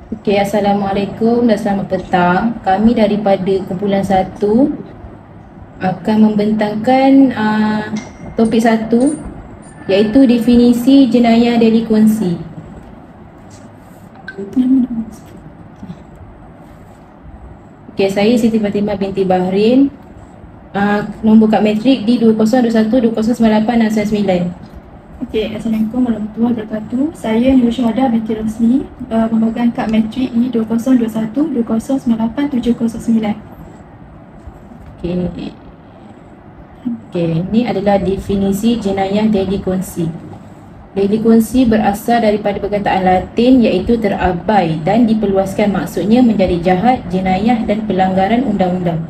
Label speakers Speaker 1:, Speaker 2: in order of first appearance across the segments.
Speaker 1: Okey, Assalamualaikum dan selamat petang. Kami daripada kumpulan 1 akan membentangkan topik 1, iaitu definisi jenayah delinkuensi. Okey, saya Siti Fatimah binti Bahrin. Nombor kad matrik di 2021 2098 dan 99.
Speaker 2: Okey, Assalamualaikum warahmatullahi wabarakatuh. Saya Nur Syuhada binti Rosli, pemegang kad matrik E 2021 2098 709.
Speaker 1: Okey, ini adalah definisi jenayah delinkuensi. Delinkuensi berasal daripada perkataan Latin iaitu terabai dan diperluaskan maksudnya menjadi jahat, jenayah dan pelanggaran undang-undang.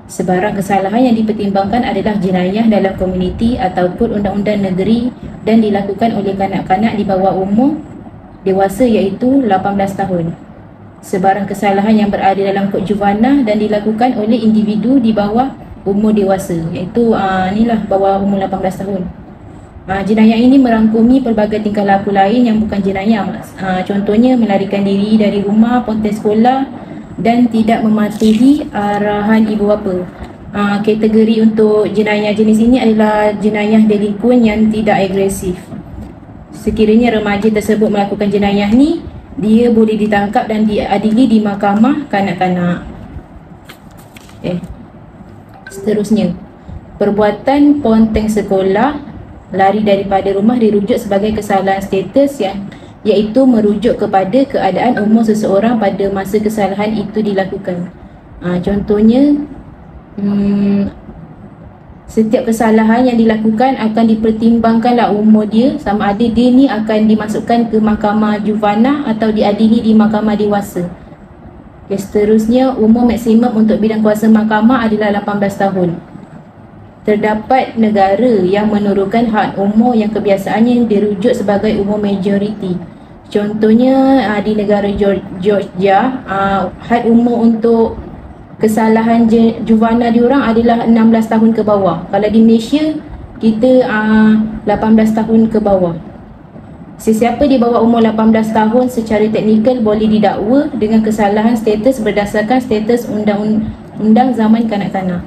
Speaker 1: Sebarang kesalahan yang dipertimbangkan adalah jenayah dalam komuniti ataupun undang-undang negeri dan dilakukan oleh kanak-kanak di bawah umur dewasa iaitu 18 tahun. Sebarang kesalahan yang berada dalam kod juvanah dan dilakukan oleh individu di bawah umur dewasa iaitu inilah bawah umur 18 tahun. Jenayah ini merangkumi pelbagai tingkah laku lain yang bukan jenayah. Contohnya melarikan diri dari rumah, pontes sekolah dan tidak mematuhi arahan ibu bapa. Kategori untuk jenayah jenis ini adalah jenayah delinkuen yang tidak agresif. Sekiranya remaja tersebut melakukan jenayah ni, dia boleh ditangkap dan diadili di mahkamah kanak-kanak. Seterusnya, perbuatan ponteng sekolah lari daripada rumah dirujuk sebagai kesalahan status yang iaitu merujuk kepada keadaan umur seseorang pada masa kesalahan itu dilakukan. Contohnya, setiap kesalahan yang dilakukan akan dipertimbangkanlah umur dia, sama ada dia ni akan dimasukkan ke mahkamah juvanah atau diadili di mahkamah dewasa. Seterusnya, umur maksimum untuk bidang kuasa mahkamah adalah 18 tahun. Terdapat negara yang menurunkan had umur yang kebiasaannya dirujuk sebagai umur majoriti. Contohnya di negara Georgia, had umur untuk kesalahan juvanah diorang adalah 16 tahun ke bawah. Kalau di Malaysia, kita 18 tahun ke bawah. Sesiapa di bawah umur 18 tahun secara teknikal boleh didakwa dengan kesalahan status berdasarkan status undang-undang zaman kanak-kanak.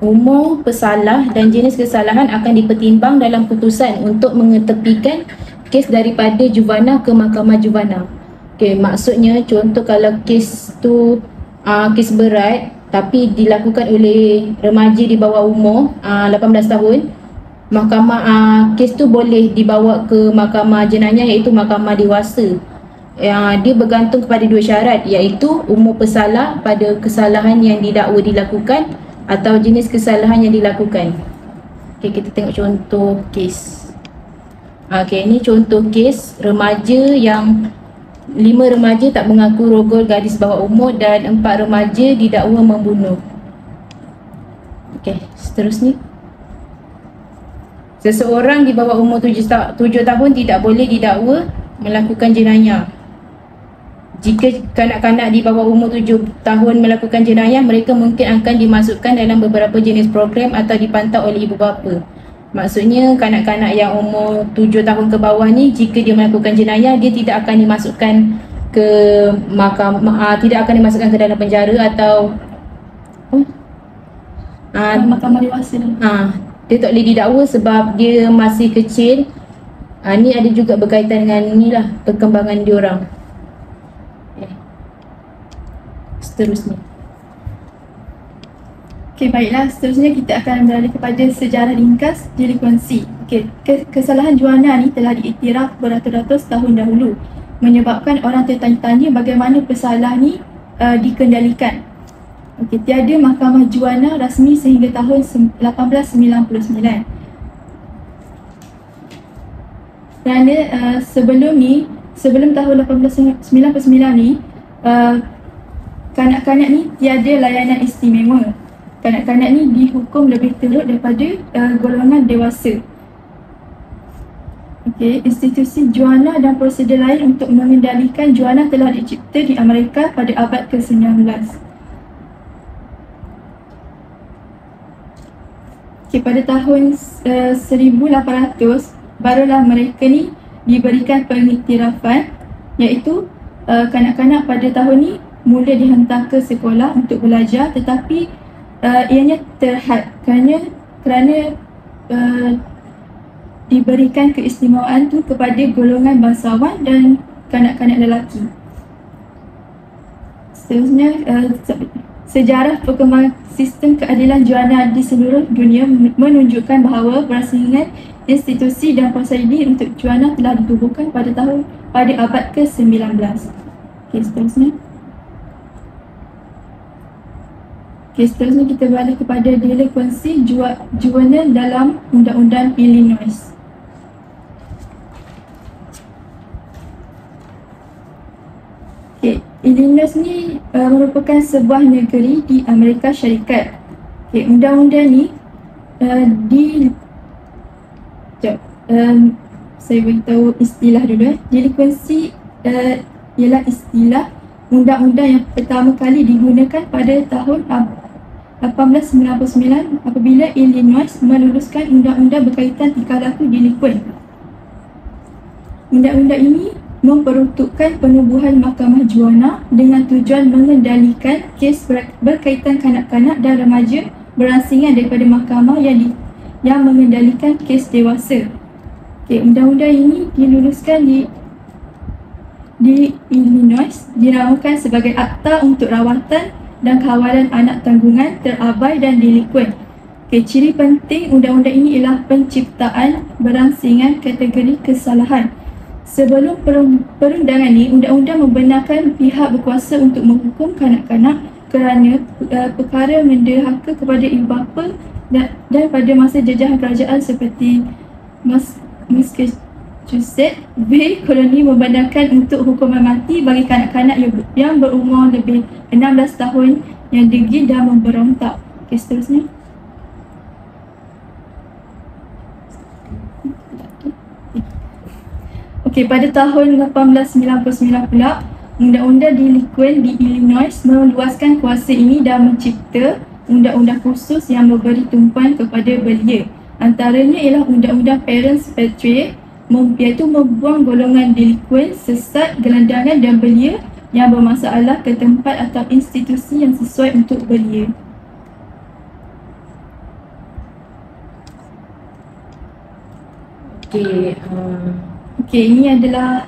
Speaker 1: Umur pesalah dan jenis kesalahan akan dipertimbang dalam putusan untuk mengetepikan kes daripada juvanah ke mahkamah juvanah. Maksudnya contoh kalau kes tu kes berat tapi dilakukan oleh remaja di bawah umur 18 tahun, mahkamah kes tu boleh dibawa ke mahkamah jenayah iaitu mahkamah dewasa. Dia bergantung kepada dua syarat iaitu umur pesalah pada kesalahan yang didakwa dilakukan atau jenis kesalahan yang dilakukan. Kita tengok contoh kes. Ini contoh kes remaja yang 5 remaja tak mengaku rogol gadis bawah umur dan 4 remaja didakwa membunuh. Seterusnya, seseorang di bawah umur 7 tahun tidak boleh didakwa melakukan jenayah. Jika kanak-kanak di bawah umur 7 tahun melakukan jenayah, mereka mungkin akan dimasukkan dalam beberapa jenis program atau dipantau oleh ibu bapa. Maksudnya kanak-kanak yang umur 7 tahun ke bawah ni, jika dia melakukan jenayah, dia tidak akan dimasukkan ke tidak akan dimasukkan ke dalam penjara atau
Speaker 2: Mahkamah dewasa.
Speaker 1: Dia tak boleh didakwa sebab dia masih kecil. Ni ada juga berkaitan dengan inilah perkembangan diorang. Seterusnya.
Speaker 2: Baiklah, seterusnya kita akan beralih kepada sejarah ringkas delinkuensi. Kesalahan juvanah ni telah diiktiraf beratus-ratus tahun dahulu, menyebabkan orang tertanya-tanya bagaimana pesalah ni dikendalikan. Tiada mahkamah juvanah rasmi sehingga tahun 1899. Kerana sebelum tahun 1899 ni, kanak-kanak ni tiada layanan istimewa. Kanak-kanak ni dihukum lebih teruk daripada golongan dewasa. Institusi juvanah dan prosedur lain untuk mengendalikan juvanah telah dicipta di Amerika pada abad ke-19. Pada tahun 1800 barulah mereka ni diberikan pengiktirafan, iaitu kanak-kanak pada tahun ni mula dihantar ke sekolah untuk belajar, tetapi ianya terhad kerana diberikan keistimewaan tu kepada golongan bangsawan dan kanak-kanak lelaki. Seterusnya, sejarah perkembangan sistem keadilan Juana di seluruh dunia menunjukkan bahawa berasingan institusi dan prosedur untuk Juana telah ditubuhkan pada abad ke-19. Seterusnya. Seterusnya kita balik kepada delinkuensi juvenile dalam Undang-Undang Illinois. Illinois ni merupakan sebuah negeri di Amerika Syarikat. Undang-undang ni saya beritahu istilah dulu. Delinkuensi ialah istilah undang-undang yang pertama kali digunakan pada tahun 1899 apabila Illinois meluluskan undang-undang berkaitan tingkah laku delikuen. Undang-undang ini memperuntukkan penubuhan Mahkamah Juana dengan tujuan mengendalikan kes berkaitan kanak-kanak dan remaja berasingan daripada mahkamah yang mengendalikan kes dewasa. Undang-undang ini diluluskan di Illinois, dinamakan sebagai Akta untuk Rawatan dan Kawalan Anak Tanggungan Terabai dan Delikuen. Ciri penting undang-undang ini ialah penciptaan berangsingan kategori kesalahan. Sebelum perundangan ini, undang-undang membenarkan pihak berkuasa untuk menghukum kanak-kanak kerana perkara menderhaka kepada ibu bapa dan pada masa jajahan kerajaan seperti Massachusetts, koloni membenarkan untuk hukuman mati bagi kanak-kanak yang berumur lebih 16 tahun yang degil dan memberontak. Seterusnya. Pada tahun 1899 pula, Undang-Undang Delikuen di Illinois meluaskan kuasa ini dan mencipta undang-undang khusus yang memberi tumpuan kepada belia. Antaranya ialah Undang-Undang Parents Patriot, iaitu membuang golongan delikuen, sesat, gelandangan dan belia yang bermasalah ke tempat atau institusi yang sesuai untuk belia. Ini adalah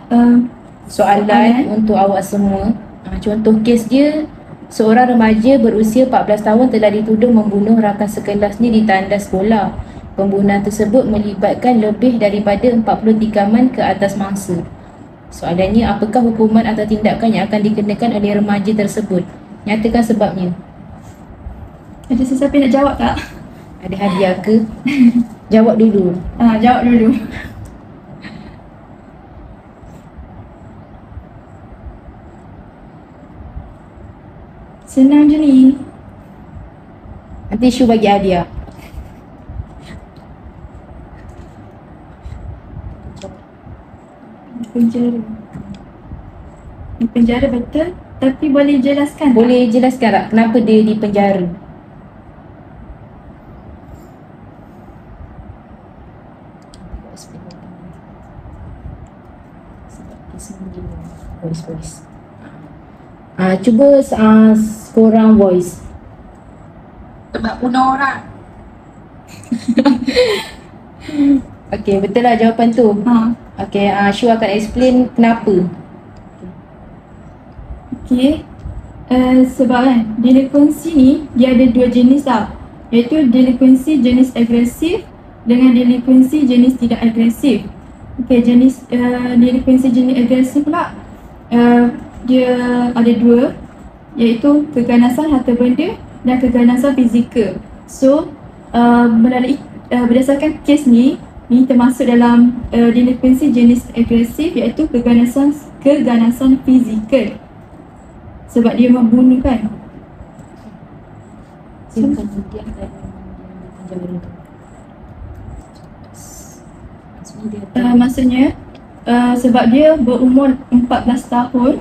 Speaker 1: soalan untuk awak semua. Contoh kes dia, seorang remaja berusia 14 tahun telah dituduh membunuh rakan sekelasnya di tandas sekolah. Pembunuhan tersebut melibatkan lebih daripada 40 tikaman ke atas mangsa. Soalannya, apakah hukuman atau tindakan yang akan dikenakan oleh remaja tersebut? Nyatakan sebabnya.
Speaker 2: Ada sesiapa nak jawab tak?
Speaker 1: Ada hadiah ke? Jawab dulu.
Speaker 2: Jawab dulu. Senang je ni.
Speaker 1: Nanti Syu bagi hadiah.
Speaker 2: Di penjara betul, tapi boleh jelaskan
Speaker 1: Boleh jelaskan tak kenapa dia di penjara? Voice. Cuba korang voice.
Speaker 3: Sebab bunuh orang.
Speaker 1: Okey, betul lah jawapan tu. Okey, Syu akan explain kenapa.
Speaker 2: Sebab delinkuensi ni dia ada dua jenis tau, iaitu delinkuensi jenis agresif dengan delinkuensi jenis tidak agresif. Jenis delinkuensi jenis agresif pula dia ada dua, iaitu keganasan harta benda dan keganasan fizikal. So berdasarkan kes ni termasuk dalam delinkuensi jenis agresif, iaitu keganasan fizikal. Sebab dia membunuh kan. Maksudnya sebab dia berumur 14 tahun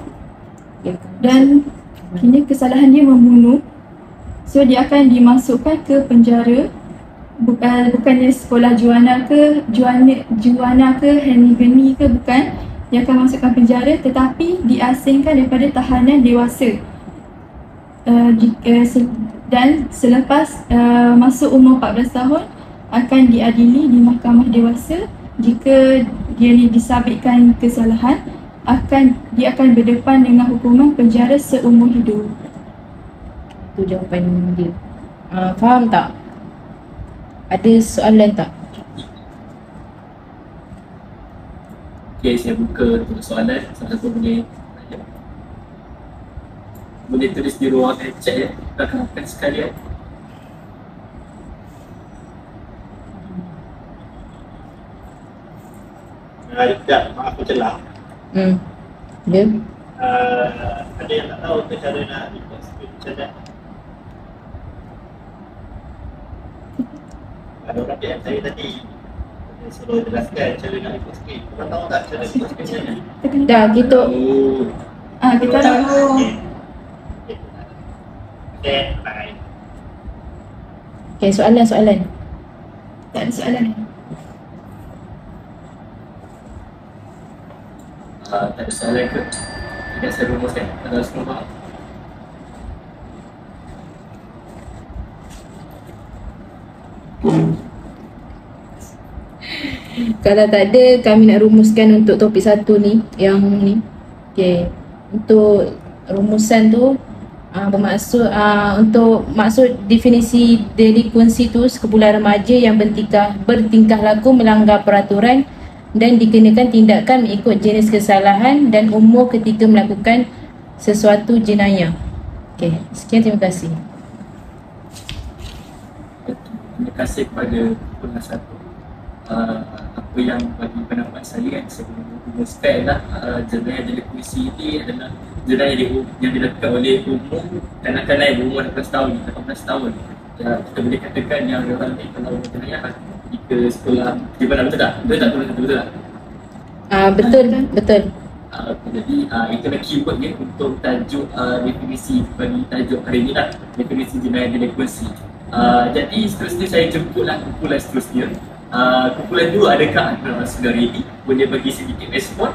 Speaker 2: dan kini kesalahan dia membunuh, so dia akan dimasukkan ke penjara bukannya sekolah Juana ke Henigeni ke, bukan, yang akan masukkan penjara, tetapi diasingkan daripada tahanan dewasa. Dan selepas masuk umur 14 tahun akan diadili di mahkamah dewasa. Jika dia disabitkan kesalahan, dia akan berdepan dengan hukuman penjara seumur hidup.
Speaker 1: Itu jawapan dia. Faham tak? Ada soalan tak?
Speaker 4: Okay, saya buka untuk soalan. Salah satu boleh tulis di ruang chat ya, rakan-rakan sekalian.
Speaker 5: Sekejap, maaf aku celah.
Speaker 1: Dia?
Speaker 5: Ada yang tak tahu ke cara nak report screen macam mana? Ada orang DM saya tadi, dia suruh jelaskan cara nak report screen. Korang tahu tak cara report screen macam mana?
Speaker 1: Dah, kita
Speaker 2: Kita tahu.
Speaker 5: Okay, bye.
Speaker 1: okay, soalan.
Speaker 2: Tak ada soalan.
Speaker 4: Tak ada soalan ke? Tidak, saya rumuskan. Kalau semua faham.
Speaker 1: Kalau tak ada, kami nak rumuskan untuk topik satu ni, yang ni. Okay, untuk rumusan tu bermaksud untuk maksud definisi delinkuensi tu sekumpulan remaja yang bertingkah laku melanggar peraturan dan dikenakan tindakan mengikut jenis kesalahan dan umur ketika melakukan sesuatu jenayah. Okey, sekian, terima kasih.
Speaker 4: Terima kasih kepada penasihat. Apa yang bagi pendapat saya kan, saya rumuskan lah jenayah delinkuensi ini adalah jenayah yang dilakukan oleh umum kanak-kanak berumur 18 tahun, 18 tahun. Kita boleh katakan yang orang ni kalau jenayah jika sekolah di mana, betul tak? Betul tak?
Speaker 1: Betul.
Speaker 4: Jadi itulah keyword dia untuk tajuk definisi bagi tajuk hari ni lah, definisi jenayah delinkuensi. Jadi seterusnya saya jemputlah kumpulan seterusnya. Kumpulan 2, adakah anda saudara ini boleh bagi sedikit respon